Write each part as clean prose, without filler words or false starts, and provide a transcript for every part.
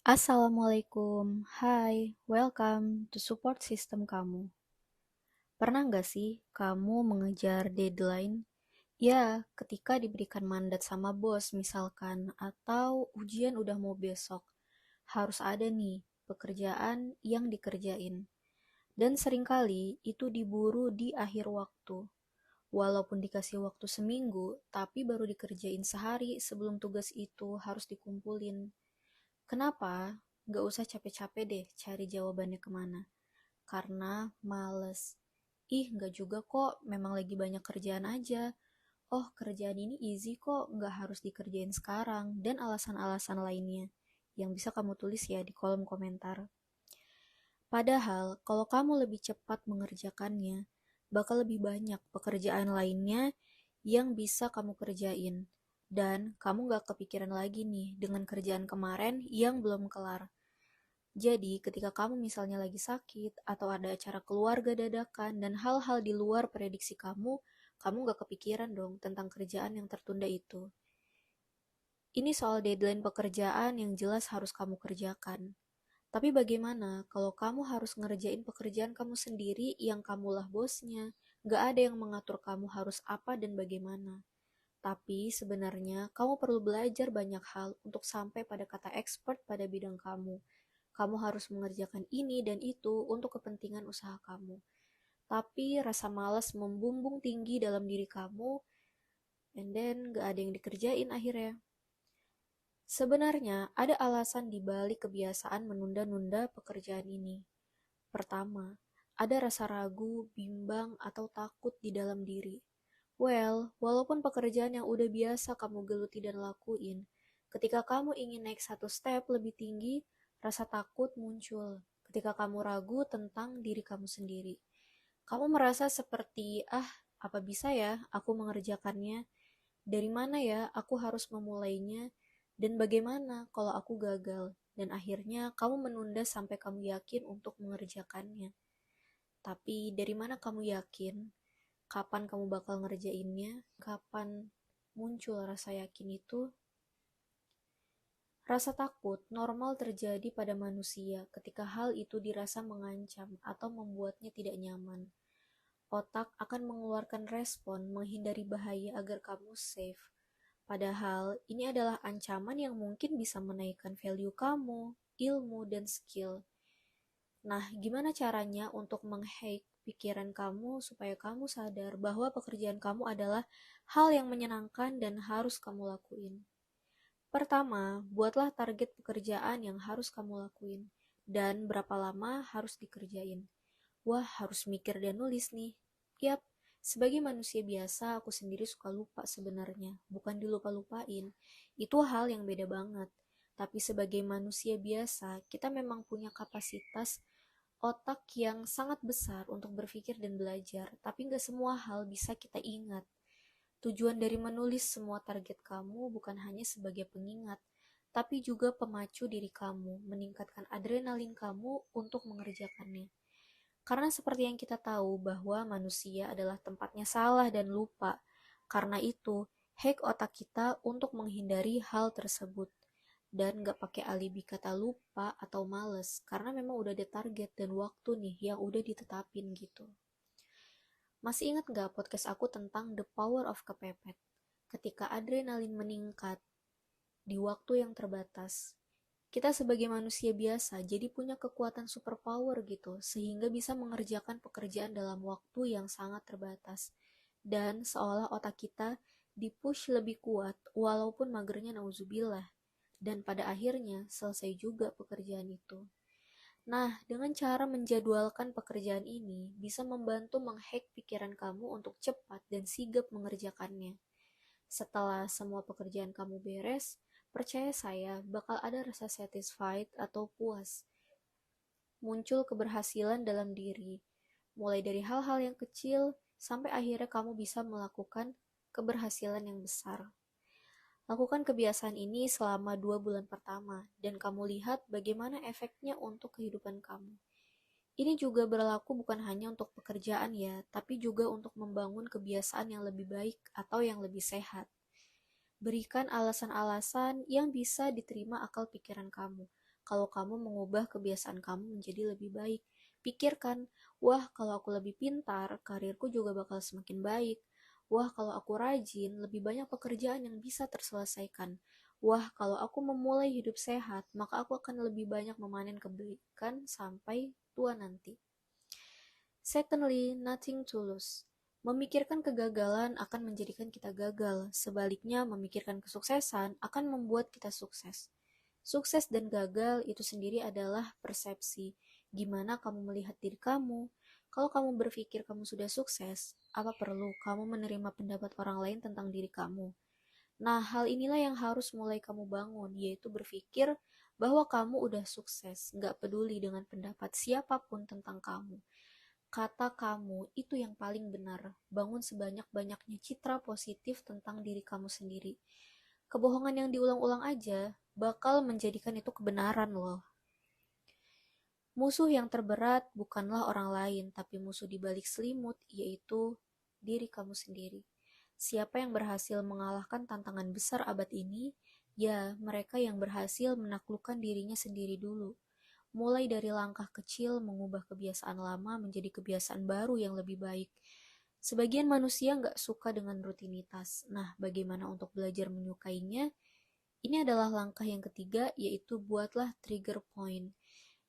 Assalamualaikum, hai, welcome to support system kamu. Pernah nggak sih kamu mengejar deadline? Ya, ketika diberikan mandat sama bos misalkan, atau ujian udah mau besok, harus ada nih pekerjaan yang dikerjain. Dan seringkali itu diburu di akhir waktu. Walaupun dikasih waktu seminggu, tapi baru dikerjain sehari sebelum tugas itu harus dikumpulin. Kenapa? Gak usah capek-capek deh cari jawabannya kemana. Karena males. Ih, gak juga kok, memang lagi banyak kerjaan aja. Oh, kerjaan ini easy kok, gak harus dikerjain sekarang. Dan alasan-alasan lainnya yang bisa kamu tulis ya di kolom komentar. Padahal, kalau kamu lebih cepat mengerjakannya, bakal lebih banyak pekerjaan lainnya yang bisa kamu kerjain. Dan kamu gak kepikiran lagi nih dengan kerjaan kemarin yang belum kelar. Jadi, ketika kamu misalnya lagi sakit atau ada acara keluarga dadakan dan hal-hal di luar prediksi kamu gak kepikiran dong tentang kerjaan yang tertunda itu. Ini soal deadline pekerjaan yang jelas harus kamu kerjakan. Tapi bagaimana kalau kamu harus ngerjain pekerjaan kamu sendiri yang kamulah bosnya? Gak ada yang mengatur kamu harus apa dan bagaimana. Tapi sebenarnya kamu perlu belajar banyak hal untuk sampai pada kata expert pada bidang kamu. Kamu harus mengerjakan ini dan itu untuk kepentingan usaha kamu. Tapi rasa malas membumbung tinggi dalam diri kamu, and then gak ada yang dikerjain akhirnya. Sebenarnya ada alasan di balik kebiasaan menunda-nunda pekerjaan ini. Pertama, ada rasa ragu, bimbang, atau takut di dalam diri. Well, walaupun pekerjaan yang udah biasa kamu geluti dan lakuin, ketika kamu ingin naik satu step lebih tinggi, rasa takut muncul. Ketika kamu ragu tentang diri kamu sendiri. Kamu merasa seperti, apa bisa ya aku mengerjakannya? Dari mana ya aku harus memulainya? Dan bagaimana kalau aku gagal? Dan akhirnya kamu menunda sampai kamu yakin untuk mengerjakannya. Tapi dari mana kamu yakin? Kapan kamu bakal ngerjainnya? Kapan muncul rasa yakin itu? Rasa takut normal terjadi pada manusia ketika hal itu dirasa mengancam atau membuatnya tidak nyaman. Otak akan mengeluarkan respon menghindari bahaya agar kamu safe. Padahal ini adalah ancaman yang mungkin bisa menaikkan value kamu, ilmu, dan skill. Nah, gimana caranya untuk menghack pikiran kamu supaya kamu sadar bahwa pekerjaan kamu adalah hal yang menyenangkan dan harus kamu lakuin? Pertama, buatlah target pekerjaan yang harus kamu lakuin dan berapa lama harus dikerjain. Wah, harus mikir dan nulis nih. Yap, sebagai manusia biasa aku sendiri suka lupa sebenarnya, bukan dilupa-lupain. Itu hal yang beda banget. Tapi sebagai manusia biasa, kita memang punya kapasitas otak yang sangat besar untuk berpikir dan belajar, tapi nggak semua hal bisa kita ingat. Tujuan dari menulis semua target kamu bukan hanya sebagai pengingat, tapi juga pemacu diri kamu, meningkatkan adrenalin kamu untuk mengerjakannya. Karena seperti yang kita tahu bahwa manusia adalah tempatnya salah dan lupa. Karena itu, hack otak kita untuk menghindari hal tersebut. Dan gak pakai alibi kata lupa atau males, karena memang udah ada target dan waktu nih yang udah ditetapin gitu. Masih ingat gak podcast aku tentang The Power of Kepepet? Ketika adrenalin meningkat di waktu yang terbatas, kita sebagai manusia biasa jadi punya kekuatan superpower gitu, sehingga bisa mengerjakan pekerjaan dalam waktu yang sangat terbatas. Dan seolah otak kita dipush lebih kuat, walaupun magernya nauzubillah. Dan pada akhirnya selesai juga pekerjaan itu. Nah, dengan cara menjadwalkan pekerjaan ini, bisa membantu menghack pikiran kamu untuk cepat dan sigap mengerjakannya. Setelah semua pekerjaan kamu beres, percaya saya bakal ada rasa satisfied atau puas. Muncul keberhasilan dalam diri, mulai dari hal-hal yang kecil sampai akhirnya kamu bisa melakukan keberhasilan yang besar. Lakukan kebiasaan ini selama 2 bulan pertama dan kamu lihat bagaimana efeknya untuk kehidupan kamu. Ini juga berlaku bukan hanya untuk pekerjaan ya, tapi juga untuk membangun kebiasaan yang lebih baik atau yang lebih sehat. Berikan alasan-alasan yang bisa diterima akal pikiran kamu. kalau kamu mengubah kebiasaan kamu menjadi lebih baik. Pikirkan, wah kalau aku lebih pintar, karirku juga bakal semakin baik. Wah kalau aku rajin, lebih banyak pekerjaan yang bisa terselesaikan. Wah kalau aku memulai hidup sehat, maka aku akan lebih banyak memanen kebaikan sampai tua nanti. Secondly, nothing to lose. Memikirkan kegagalan akan menjadikan kita gagal. Sebaliknya, memikirkan kesuksesan akan membuat kita sukses. Sukses dan gagal itu sendiri adalah persepsi. Gimana kamu melihat diri kamu? Kalau kamu berpikir kamu sudah sukses, apa perlu kamu menerima pendapat orang lain tentang diri kamu? Nah, hal inilah yang harus mulai kamu bangun, yaitu berpikir bahwa kamu udah sukses, nggak peduli dengan pendapat siapapun tentang kamu. Kata kamu itu yang paling benar. Bangun sebanyak-banyaknya citra positif tentang diri kamu sendiri. Kebohongan yang diulang-ulang aja bakal menjadikan itu kebenaran loh. Musuh yang terberat bukanlah orang lain, tapi musuh di balik selimut, yaitu diri kamu sendiri. Siapa yang berhasil mengalahkan tantangan besar abad ini? Ya, mereka yang berhasil menaklukkan dirinya sendiri dulu. Mulai dari langkah kecil mengubah kebiasaan lama menjadi kebiasaan baru yang lebih baik. Sebagian manusia nggak suka dengan rutinitas. Nah, bagaimana untuk belajar menyukainya? Ini adalah langkah yang ketiga, yaitu buatlah trigger point.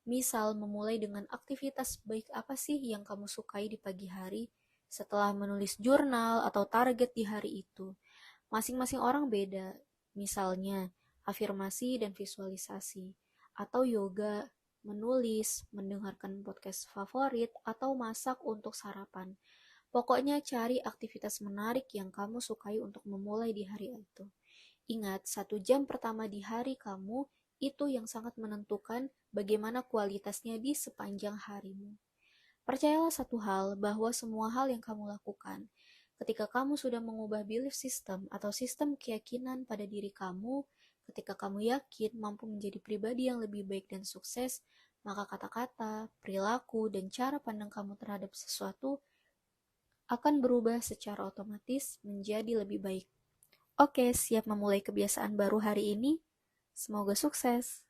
Misal, memulai dengan aktivitas baik apa sih yang kamu sukai di pagi hari setelah menulis jurnal atau target di hari itu. Masing-masing orang beda. Misalnya, afirmasi dan visualisasi, atau yoga, menulis, mendengarkan podcast favorit, atau masak untuk sarapan. Pokoknya cari aktivitas menarik yang kamu sukai untuk memulai di hari itu. Ingat, 1 jam pertama di hari kamu itu yang sangat menentukan bagaimana kualitasnya di sepanjang harimu. Percayalah satu hal, bahwa semua hal yang kamu lakukan, ketika kamu sudah mengubah belief system atau sistem keyakinan pada diri kamu, ketika kamu yakin mampu menjadi pribadi yang lebih baik dan sukses, maka kata-kata, perilaku, dan cara pandang kamu terhadap sesuatu akan berubah secara otomatis menjadi lebih baik. Oke, siap memulai kebiasaan baru hari ini? Semoga sukses!